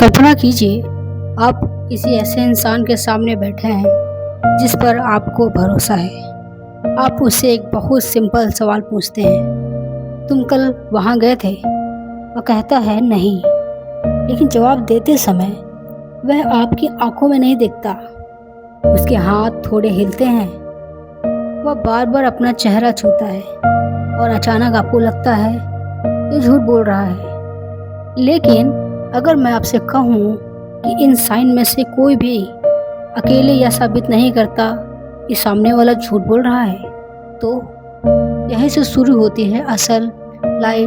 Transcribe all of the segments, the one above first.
कल्पना कीजिए, आप किसी ऐसे इंसान के सामने बैठे हैं जिस पर आपको भरोसा है। आप उससे एक बहुत सिंपल सवाल पूछते हैं, तुम कल वहाँ गए थे? वह कहता है नहीं, लेकिन जवाब देते समय वह आपकी आंखों में नहीं दिखता। उसके हाथ थोड़े हिलते हैं, वह बार बार अपना चेहरा छूता है और अचानक आपको लगता है ये झूठ बोल रहा है। लेकिन अगर मैं आपसे कहूँ कि इन साइन में से कोई भी अकेले यह साबित नहीं करता कि सामने वाला झूठ बोल रहा है, तो यहीं से शुरू होती है असल लाई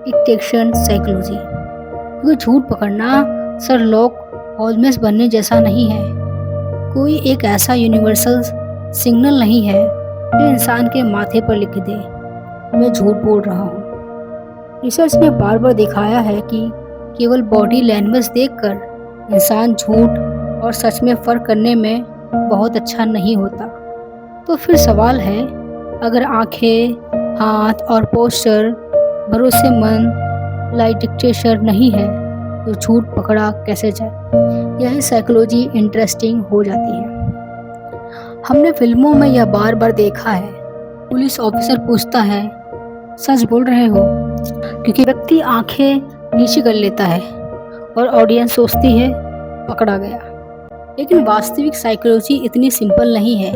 डिटेक्शन साइकोलॉजी। क्योंकि झूठ पकड़ना शर्लॉक होल्म्स बनने जैसा नहीं है। कोई एक ऐसा यूनिवर्सल सिग्नल नहीं है जो इंसान के माथे पर लिख दे, मैं झूठ बोल रहा हूँ। रिसर्च ने बार बार दिखाया है कि केवल बॉडी लैंग्वेज देखकर इंसान झूठ और सच में फर्क करने में बहुत अच्छा नहीं होता। तो फिर सवाल है, अगर आंखें, हाथ और पोस्चर भरोसेमंद लाई डिटेक्टर नहीं है तो झूठ पकड़ा कैसे जाए? यही साइकोलॉजी इंटरेस्टिंग हो जाती है। हमने फिल्मों में यह बार बार देखा है। पुलिस ऑफिसर पूछता है, सच बोल रहे हो? क्योंकि व्यक्ति आंखें नीचे कर लेता है और ऑडियंस सोचती है पकड़ा गया। लेकिन वास्तविक साइकोलॉजी इतनी सिंपल नहीं है।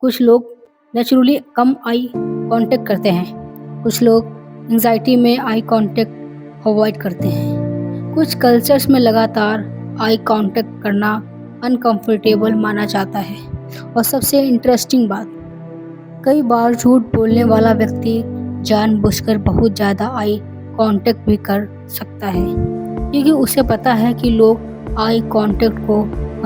कुछ लोग नेचुरली कम आई कांटेक्ट करते हैं, कुछ लोग एंजाइटी में आई कांटेक्ट अवॉइड करते हैं, कुछ कल्चर्स में लगातार आई कांटेक्ट करना अनकंफर्टेबल माना जाता है। और सबसे इंटरेस्टिंग बात, कई बार झूठ बोलने वाला व्यक्ति जानबूझकर बहुत ज़्यादा आई कांटेक्ट भी कर सकता है, क्योंकि उसे पता है कि लोग आई कांटेक्ट को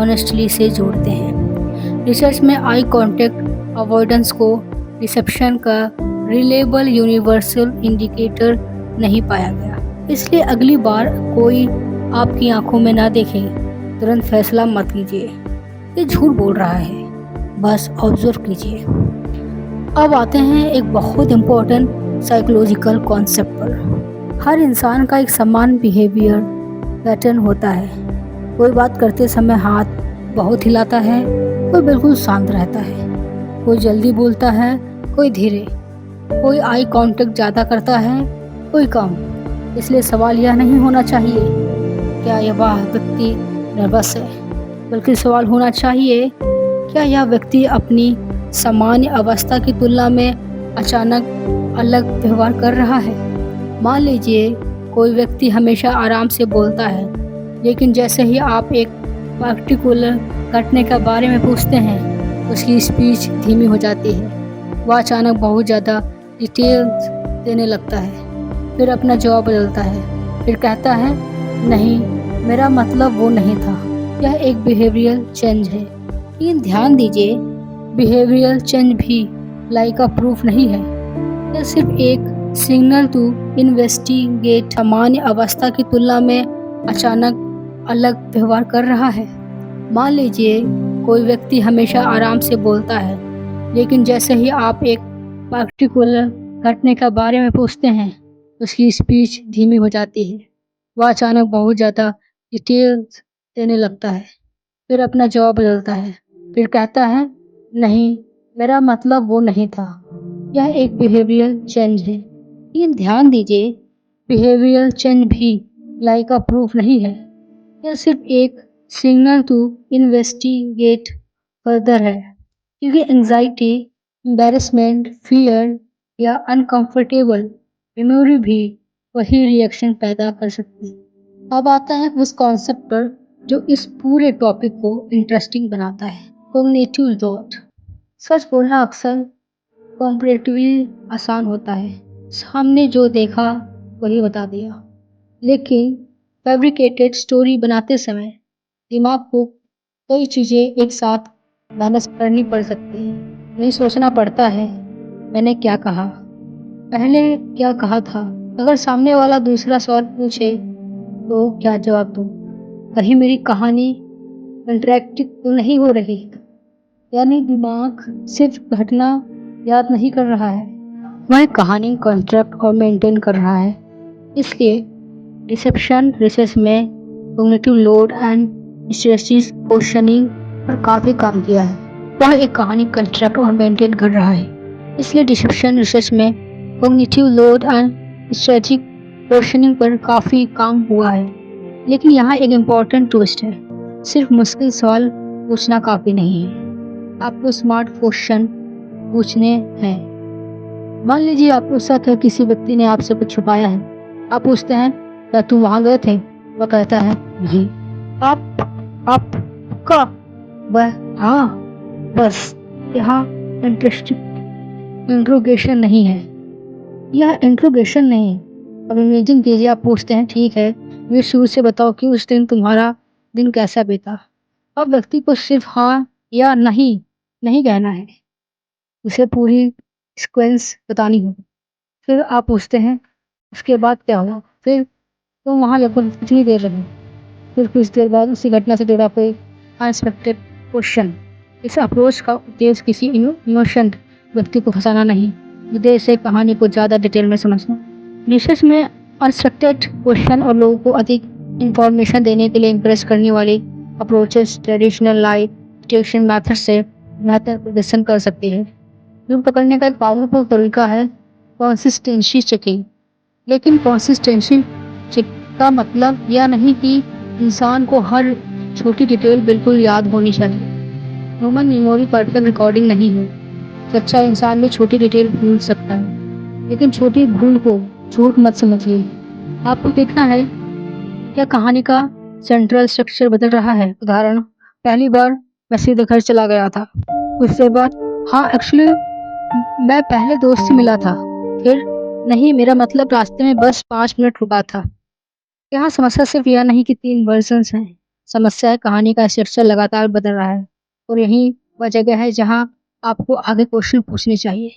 ऑनेस्टली से जोड़ते हैं। रिसर्च में आई कांटेक्ट अवॉइडेंस को रिसेप्शन का रिलेबल यूनिवर्सल इंडिकेटर नहीं पाया गया। इसलिए अगली बार कोई आपकी आंखों में ना देखे, तुरंत फैसला मत कीजिए ये झूठ बोल रहा है, बस ऑब्जर्व कीजिए। अब आते हैं एक बहुत इम्पोर्टेंट साइकोलॉजिकल कॉन्सेप्ट पर। हर इंसान का एक समान बिहेवियर पैटर्न होता है। कोई बात करते समय हाथ बहुत हिलाता है, कोई बिल्कुल शांत रहता है, कोई जल्दी बोलता है, कोई धीरे, कोई आई कांटेक्ट ज़्यादा करता है, कोई कम। इसलिए सवाल यह नहीं होना चाहिए क्या यह व्यक्ति नर्वस है, बल्कि सवाल होना चाहिए क्या यह व्यक्ति अपनी सामान्य अवस्था की तुलना में अचानक अलग व्यवहार कर रहा है। मान लीजिए कोई व्यक्ति हमेशा आराम से बोलता है, लेकिन जैसे ही आप एक पर्टिकुलर घटने के बारे में पूछते हैं उसकी स्पीच धीमी हो जाती है। वह अचानक बहुत ज़्यादा डिटेल्स देने लगता है, फिर अपना जवाब बदलता है, फिर कहता है नहीं, मेरा मतलब वो नहीं था। यह एक बिहेवियरल चेंज है। लेकिन ध्यान दीजिए, बिहेवियरल चेंज भी लाई का प्रूफ नहीं है। यह सिर्फ एक सिग्नल टू इन्वेस्टिगेट सामान्य अवस्था की तुलना में अचानक अलग व्यवहार कर रहा है। मान लीजिए कोई व्यक्ति हमेशा आराम से बोलता है, लेकिन जैसे ही आप एक पर्टिकुलर घटने के बारे में पूछते हैं उसकी स्पीच धीमी हो जाती है। वह अचानक बहुत ज़्यादा डिटेल्स देने लगता है, फिर अपना जवाब बदलता है, फिर कहता है नहीं, मेरा मतलब वो नहीं था। यह एक बिहेवियरल चेंज है। लेकिन ध्यान दीजिए, बिहेवियरल चेंज भी लाई का प्रूफ नहीं है। यह सिर्फ एक सिग्नल टू इन्वेस्टिगेट फर्दर है, क्योंकि एंजाइटी, एम्बैरेसमेंट, फियर या अनकंफर्टेबल मेमोरी भी वही रिएक्शन पैदा कर सकती है। अब आता है उस कॉन्सेप्ट पर जो इस पूरे टॉपिक को इंटरेस्टिंग बनाता है, कॉग्निटिव थॉट। सच बोलना अक्सर कॉम्परेटिवली आसान होता है। सामने जो देखा वही बता दिया। लेकिन फैब्रिकेटेड स्टोरी बनाते समय दिमाग को कई चीज़ें एक साथ बैलेंस करनी पड़ सकती है। नहीं सोचना पड़ता है मैंने क्या कहा, पहले क्या कहा था, अगर सामने वाला दूसरा सवाल पूछे तो क्या जवाब दूँ, कहीं मेरी कहानी कंट्रैक्ट तो नहीं हो रही। यानी दिमाग सिर्फ घटना याद नहीं कर रहा है, वह कहानी कॉन्ट्रैक्ट और मेंटेन कर रहा है। इसलिए रिसेप्शन रिसर्च में cognitive load and stresses questioning पर काफ़ी काम किया है। वह एक कहानी कंस्ट्रक्ट और मेंटेन कर रहा है। इसलिए डिसेप्शन रिसर्च में cognitive load and strategic questioning पर काफ़ी काम हुआ है। लेकिन यहाँ एक इम्पॉर्टेंट ट्विस्ट है। सिर्फ मुश्किल सवाल पूछना काफ़ी नहीं है, आपको स्मार्ट क्वेश्चन पूछने हैं। मान लीजिए आपके साथ किसी व्यक्ति ने आपसे कुछ छुपाया है। आप पूछते हैं, क्या तुम वहां गए थे? वह कहता है, नहीं। आप का वह हाँ, बस यहाँ इंटरेस्टिंग इंट्रोगेशन नहीं है। यह इंट्रोगेशन नहीं। अब इमेजिन कीजिए, आप पूछते हैं, ठीक है, ये शुरू से बताओ कि उस दिन तुम्हारा दिन कैसा बीता। अब व्यक्ति को सिर्फ हाँ या नहीं नहीं कहना है, उसे पूरी सीक्वेंस बतानी होगी। फिर आप पूछते हैं, उसके बाद क्या हुआ? फिर तुम वहाँ लगभग कितनी देर रहे? फिर कुछ देर बाद उसी घटना से जुड़ा कोई अनएक्सपेक्टेड क्वेश्चन। इस अप्रोच का उद्देश्य किसी इमोशन व्यक्ति को फंसाना नहीं, उद्देश्य है कहानी को ज़्यादा डिटेल में समझना। रिसर्च में अनएक्सपेक्टेड क्वेश्चन और लोगों को अधिक इंफॉर्मेशन देने के लिए इम्प्रेस करने वाली अप्रोचेस ट्रेडिशनल लाई डिटेक्शन मेथड से बेहतर प्रदर्शन कर सकती है। यूं पकड़ने का एक पावरफुल तरीका है कंसिस्टेंसी चेकिंग। लेकिन कंसिस्टेंसी चेक का मतलब यह नहीं कि इंसान को हर छोटी डिटेल बिल्कुल याद होनी चाहिए। ह्यूमन मेमोरी परफेक्ट रिकॉर्डिंग नहीं है। सच्चा इंसान भी छोटी डिटेल भूल सकता है, लेकिन छोटी भूल को झूठ मत समझिए। आपको देखना है क्या कहानी का सेंट्रल स्ट्रक्चर बदल रहा है। उदाहरण, पहली बार मैं सीधे घर चला गया था, कुछ देर बाद हाँ एक्चुअली मैं पहले दोस्त से मिला था, फिर नहीं मेरा मतलब रास्ते में बस 5 मिनट रुका था। यहाँ समस्या सिर्फ यह नहीं कि 3 वर्जन्स हैं, समस्या है कहानी का स्ट्रक्चर लगातार बदल रहा है। और यही वह जगह है जहाँ आपको आगे क्वेश्चन पूछने चाहिए।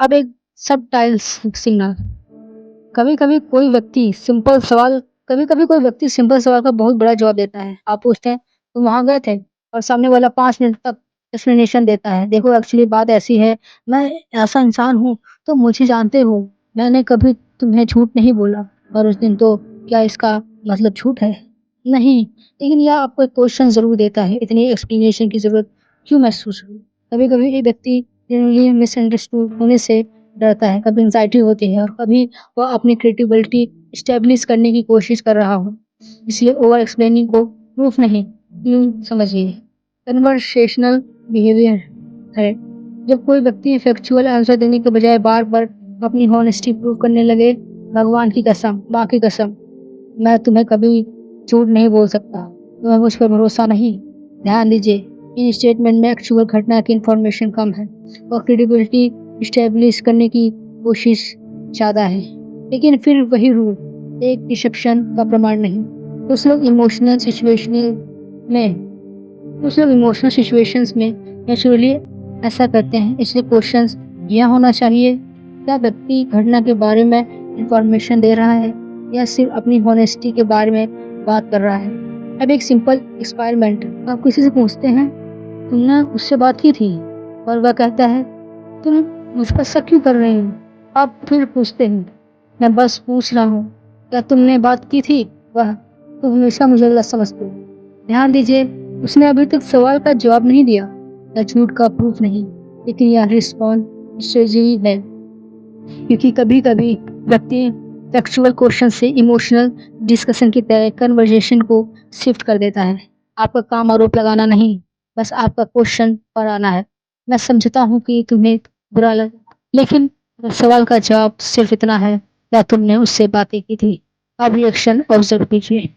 अब एक सब टाइल्स सिग्नल। कभी कभी कोई व्यक्ति सिंपल सवाल कभी-कभी कोई व्यक्ति सिंपल सवाल का बहुत बड़ा जवाब देता है। आप पूछते हैं, तुम वहाँ गए थे? और सामने वाला 5 मिनट तक एक्सप्लेनेशन देता है। देखो एक्चुअली बात ऐसी है, मैं ऐसा इंसान हूँ, तो मुझे जानते हो, मैंने कभी तुम्हें झूठ नहीं बोला। और उस दिन तो क्या इसका मतलब झूठ है? नहीं, लेकिन यह आपको एक क्वेश्चन ज़रूर देता है, इतनी एक्सप्लेनेशन की ज़रूरत क्यों महसूस हुई? कभी-कभी ये व्यक्ति जेनुइनली मिसअंडरस्टूड होने से डरता है, कभी एंग्ज़ायटी होती है और कभी वह अपनी क्रेडिबिलिटी एस्टेब्लिश करने की कोशिश कर रहा हो। इसलिए ओवर एक्सप्लेनिंग को प्रूफ नहीं, यूं समझिए कन्वर्सेशनल बिहेवियर है। जब कोई व्यक्ति फैक्चुअल आंसर देने के बजाय बार-बार अपनी हॉनेस्टी प्रूव करने लगे, भगवान की कसम, माँ की कसम, मैं तुम्हें कभी झूठ नहीं बोल सकता, तुम्हें मुझ पर भरोसा नहीं। ध्यान दीजिए, इन स्टेटमेंट में एक्चुअल घटना की इंफॉर्मेशन कम है और क्रेडिबिलिटी एस्टेब्लिश करने की कोशिश ज़्यादा है। लेकिन फिर वही रूल, एक डिसेप्शन का प्रमाण नहीं। कुछ लोग में इमोशनल सिचुएशंस में नेचुरली ऐसा करते हैं। इसलिए क्वेश्चंस यह होना चाहिए, क्या व्यक्ति घटना के बारे में इंफॉर्मेशन दे रहा है या सिर्फ अपनी हॉनेस्टी के बारे में बात कर रहा है। अब एक सिंपल एक्सपेरिमेंट, आप किसी से पूछते हैं, तुमने उससे बात की थी? और वह कहता है, तुम मुझ पर शक क्यों कर रहे हो? आप फिर पूछते हैं, मैं बस पूछ रहा हूँ, क्या तुमने बात की थी? वह, तुम हमेशा मुझे गलत समझते हो। ध्यान दीजिए, उसने अभी तक सवाल का जवाब नहीं दिया या झूठ का प्रूफ नहीं, लेकिन यह रिस्पॉन्स स्ट्रेटजी है। क्योंकि कभी-कभी व्यक्ति फैक्चुअल क्वेश्चन से इमोशनल डिस्कशन की तरह कन्वर्सेशन को शिफ्ट कर देता है। आपका काम आरोप लगाना नहीं, बस आपका क्वेश्चन पर आना है। मैं समझता हूँ कि तुम्हें बुरा लगा, लेकिन सवाल का जवाब सिर्फ इतना है, क्या तुमने उससे बातें की थी? अब रिएक्शन ऑब्जर्व कीजिए।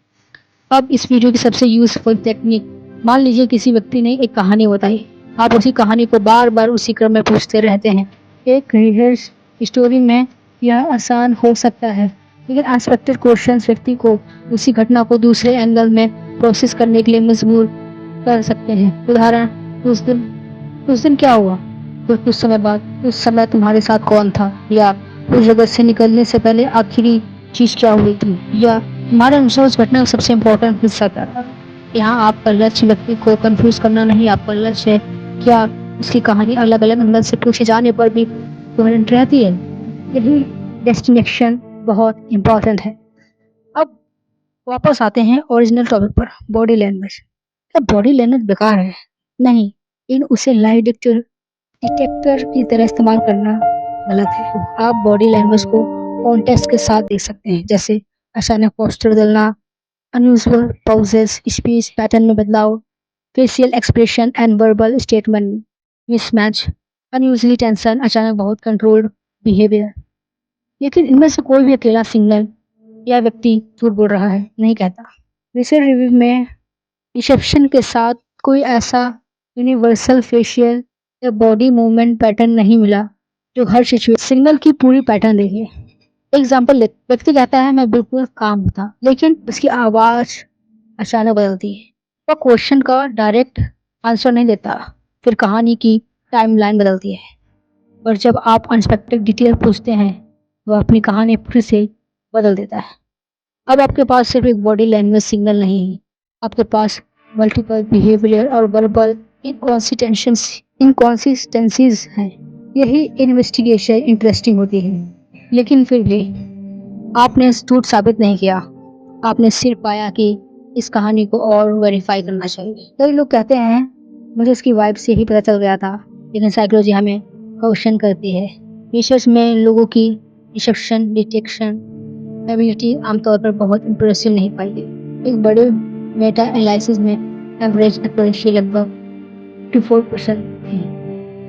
अब इस वीडियो की सबसे यूजफुल टेक्निक, मान लीजिए किसी व्यक्ति ने एक कहानी बताई, आप उसी कहानी को बार बार उसी क्रम में पूछते रहते हैं। एक रिहर्स स्टोरी में यह आसान हो सकता है, लेकिन अनएक्सपेक्टेड क्वेश्चन व्यक्ति को उसी घटना को दूसरे एंगल में प्रोसेस करने के लिए मजबूर कर सकते हैं। उदाहरण, उस दिन क्या हुआ? फिर कुछ समय बाद, उस समय तुम्हारे साथ कौन था? या उस जगह से निकलने से पहले आखिरी चीज क्या हुई थी? या हमारे अनुसार उस घटना का सबसे इम्पोर्टेंट हिस्सा था। यहाँ आपका लक्ष्य व्यक्ति को कंफ्यूज करना नहीं, आपका लक्ष्य है क्या उसकी कहानी अलग अलग अंदर से पूछे जाने पर भी कोहेरेंट रहती है। यही डेस्टिनेशन बहुत इम्पोर्टेंट है। अब वापस आते हैं ओरिजिनल टॉपिक पर, बॉडी लैंग्वेज। क्या बॉडी लैंग्वेज बेकार है? नहीं, इन उसे लाई डिटेक्टर डिटेक्टर की तरह इस्तेमाल करना गलत है। आप बॉडी लैंग्वेज को कॉन्टेक्स्ट के साथ देख सकते हैं, जैसे अचानक पोस्टर बदलना, अनयूजुअल पॉजेस, स्पीच पैटर्न में बदलाव, facial expression and verbal statement mismatch, unusually tension, अचानक बहुत कंट्रोल्ड बिहेवियर। लेकिन इनमें से कोई भी अकेला सिंगल या व्यक्ति झूठ बोल रहा है नहीं कहता। रिसर्च रिव्यू में रिसेप्शन के साथ कोई ऐसा यूनिवर्सल फेशियल या बॉडी मूवमेंट पैटर्न नहीं मिला जो हर सिचुएशन सिग्नल की पूरी पैटर्न देखे। एग्जाम्पल ले, व्यक्ति कहता है मैं बिल्कुल काम था, लेकिन उसकी आवाज अचानक बदलती है। वह क्वेश्चन का डायरेक्ट आंसर नहीं देता, फिर कहानी की टाइमलाइन बदलती है। और जब आप अनएक्सपेक्टेड डिटेल पूछते हैं, वह अपनी कहानी फिर से बदल देता है। अब आपके पास सिर्फ एक बॉडी लैंग्वेज सिग्नल नहीं है, आपके पास मल्टीपल बिहेवियर और वर्बल इनकॉन्सिस्टेंसीज हैं। यही इन्वेस्टिगेशन इंटरेस्टिंग होती है। लेकिन फिर भी आपने झूठ साबित नहीं किया, आपने सिर्फ पाया कि इस कहानी को और वेरीफाई करना चाहिए। कई लोग कहते हैं मुझे इसकी वाइब से ही पता चल गया था, लेकिन साइकोलॉजी हमें क्वेश्चन करती है। रिसर्च में लोगों की रिसेप्शन डिटेक्शन एबिलिटी आमतौर पर बहुत इंप्रेसिव नहीं पाई गई। एक बड़े मेटा एनालिसिस में एवरेज एक्यूरेसी लगभग 54% थी।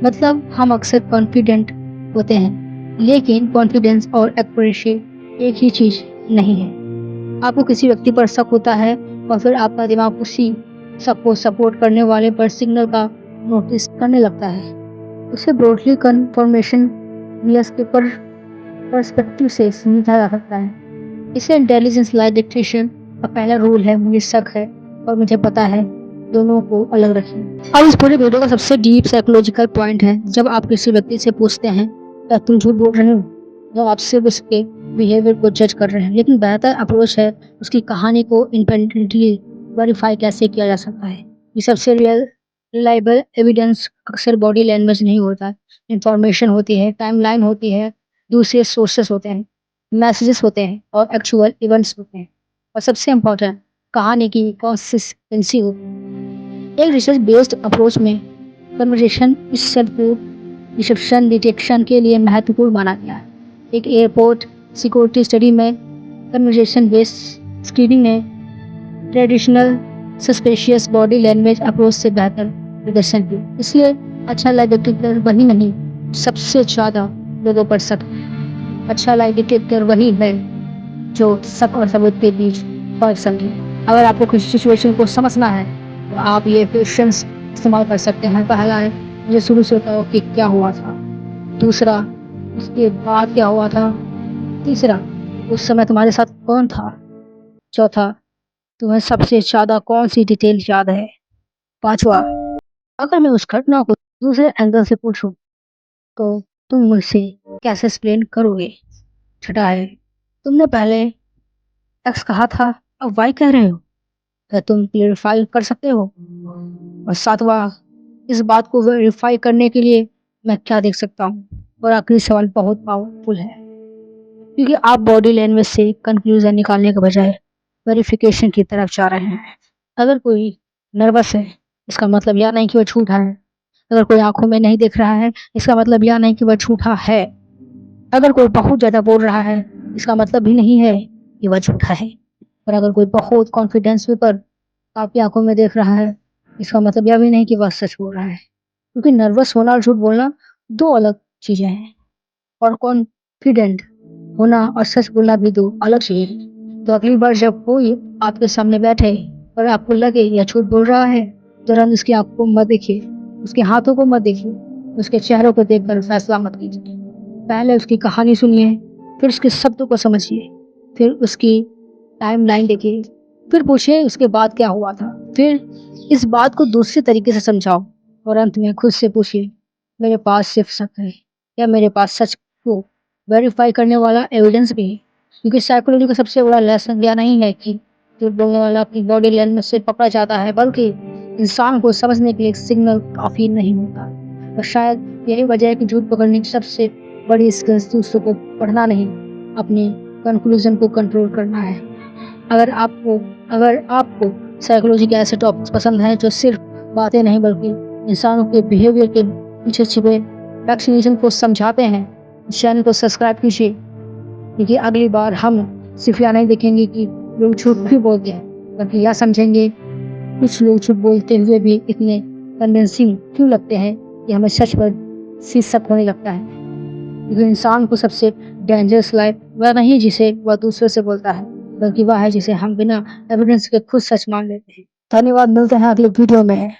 मतलब हम अक्सर कॉन्फिडेंट होते हैं, लेकिन कॉन्फिडेंस और एक्यूरेसी एक ही चीज नहीं है। आपको किसी व्यक्ति पर शक होता है और फिर आपका दिमाग उसी शक को सपोर्ट करने वाले पर सिग्नल का नोटिस करने लगता है। उसे ब्रॉडली कन्फर्मेशन बियस के पर्सपेक्टिव से समझा जा सकता है। इसे इंटेलिजेंस लाई डिटेक्शन का पहला रूल है, मुझे शक है और मुझे पता है, दोनों को अलग रखें। अब इस पूरे वीडियो का सबसे डीप साइकोलॉजिकल पॉइंट है, जब आप किसी व्यक्ति से पूछते हैं क्या तुम झूठ बोल रहे हो, तो आप सिर्फ उसके बिहेवियर को जज कर रहे हैं। लेकिन बेहतर अप्रोच है उसकी कहानी को इंडिपेंडेंटली वेरीफाई कैसे किया जा सकता है। ये सबसे रिलायबल एविडेंस अक्सर बॉडी लैंग्वेज नहीं होता, इंफॉर्मेशन होती है, टाइमलाइन होती है, दूसरे सोर्सेस होते हैं, मैसेजेस होते हैं और एक्चुअल इवेंट्स होते हैं, और सबसे इम्पोर्टेंट कहानी की कंसिस्टेंसी होती है। एक रिसर्च बेस्ड अप्रोच में कन्वर्सेशन इस सेल्फ को रिसेप्शन डिटेक्शन के लिए महत्वपूर्ण माना गया है। एक एयरपोर्ट सिक्योरिटी स्टडी में कन्वर्सेशन बेस्ड स्क्रीनिंग ने traditional suspicious body language approach से बेहतर प्रदर्शन किया। इसलिए अच्छा लाई डिटेक्टर वही नहीं, सबसे ज़्यादा लोगों पर शक। अच्छा लाई डिटेक्टर वही है जो शक और सबूत के बीच फर्क समझे। अगर आपको किसी सिचुएशन को समझना है तो आप ये क्वेश्चंस इस्तेमाल कर सकते हैं। पहला है मुझे शुरू से बताओ कि क्या हुआ था। दूसरा, उसके बाद क्या हुआ था। तीसरा, उस समय तुम्हारे साथ कौन था। चौथा, तुम्हें सबसे ज़्यादा कौन सी डिटेल याद है। पांचवा, अगर मैं उस घटना को दूसरे एंगल से पूछूं तो तुम मुझसे कैसे एक्सप्लेन करोगे। छठा है तुमने पहले एक्स कहा था, अब वाई कह रहे हो, क्या तुम क्लियरिफाई कर सकते हो। और सातवां, इस बात को वेरीफाई करने के लिए मैं क्या देख सकता हूँ। और आखिरी सवाल बहुत पावरफुल है, क्योंकि आप बॉडी लैंग्वेज से कंक्लूजन निकालने के बजाय वेरिफिकेशन की तरफ जा रहे हैं। अगर कोई नर्वस है, इसका मतलब यह नहीं कि वह झूठा है। अगर कोई आंखों में नहीं देख रहा है, इसका मतलब यह नहीं कि वह झूठा है। अगर कोई बहुत ज़्यादा बोल रहा है, इसका मतलब भी नहीं है कि वह झूठा है। और अगर कोई बहुत कॉन्फिडेंस पर आपकी आंखों में देख रहा है, इसका मतलब यह भी नहीं कि वह सच बोल रहा है। क्योंकि नर्वस होना और झूठ बोलना दो अलग चीज़ें हैं, और कॉन्फिडेंट होना और सच बोलना भी दो अलग चीज़ें हैं। तो अगली बार जब कोई आपके सामने बैठे और आपको लगे यह झूठ बोल रहा है, तुरंत उसकी आंखों को मत देखिए, उसके हाथों को मत देखिए, उसके चेहरों को देखकर फैसला मत कीजिए। पहले उसकी कहानी सुनिए, फिर उसके शब्दों को समझिए, फिर उसकी टाइमलाइन देखिए, फिर पूछिए उसके बाद क्या हुआ था। फिर इस बात को दूसरे तरीके से समझाओ और अंत में खुद से पूछिए, मेरे पास सिर्फ शक है या मेरे पास सच को वेरीफाई करने वाला एविडेंस भी है। क्योंकि साइकोलॉजी का सबसे बड़ा लेसन यह नहीं है कि झूठ बोलने वाला अपनी बॉडी लैंग्वेज से पकड़ा जाता है, बल्कि इंसान को समझने के लिए एक सिग्नल काफ़ी नहीं होता। और शायद यही वजह है कि झूठ पकड़ने की सबसे बड़ी स्किल्स दूसरों को पढ़ना नहीं, अपने कंक्लूजन को कंट्रोल करना है। अगर आपको साइकोलॉजी के ऐसे टॉपिक्स पसंद हैं जो सिर्फ बातें नहीं बल्कि इंसानों के बिहेवियर के पीछे छिपे वैक्सीनेशन को समझाते हैं, इस चैनल को सब्सक्राइब कीजिए, क्योंकि अगली बार हम सिर्फ यह नहीं देखेंगे कि लोग झूठ क्यों बोलते हैं, बल्कि यह समझेंगे कुछ लोग झूठ बोलते हुए भी इतने कन्विंसिंग क्यों लगते हैं कि हमें सच पर शक होने लगता है। क्योंकि इंसान को सबसे डेंजरस लाइफ वह नहीं जिसे वह दूसरों से बोलता है, बल्कि वह है जिसे हम बिना एविडेंस के खुद सच मान लेते हैं। धन्यवाद, मिलते हैं अगले वीडियो में।